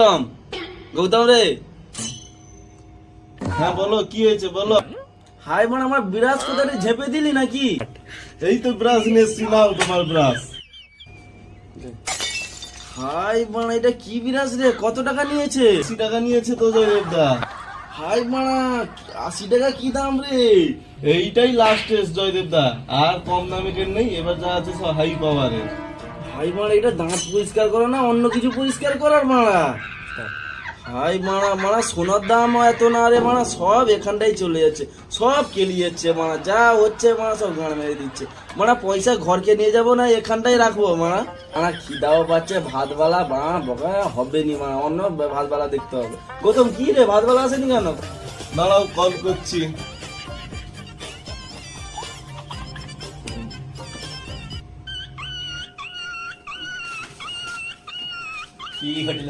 গৌতম গৌতম রে। হ্যাঁ বলো, কি হয়েছে বলো। হাই মানে আমার বিরাজ কোথায় ঝেপে দিলি নাকি? এই তো ব্রাশ নিয়েছি, নাও তোমার ব্রাশ। হাই মানে এটা কি বিরাজ রে, কত টাকা নিয়েছে? 80 টাকা নিয়েছে তো জয়দেবদা। হাই মানা 80 টাকা কি দাম রে? এইটাই লাস্ট টেস্ট জয়দেবদা, আর কম দামের নেই, এবার যা আছে সব হাই পাওয়ারের। হাই মারা এটা দাঁত পরিষ্কার করা না অন্য কিছু পরিষ্কার করার মারা? হাই মারা মারা সোনার দাম এত না রে মারা, সব এখানটাই চলে যাচ্ছে, সব কেলিয়ে যাচ্ছে মারা, যা হচ্ছে মারা সব গান মেরে দিচ্ছে মারা। পয়সা ঘরকে নিয়ে যাবো না এখানটাই রাখবো মারা? মারা খিদাও পাচ্ছে, ভাতবালা বা বকা হবে নি মারা, অন্য ভাতবালা দেখতে হবে। গৌতম কি রে ভাতবালা আসেনি কেন? দাঁড়াও কল করছি। কি ঘটিল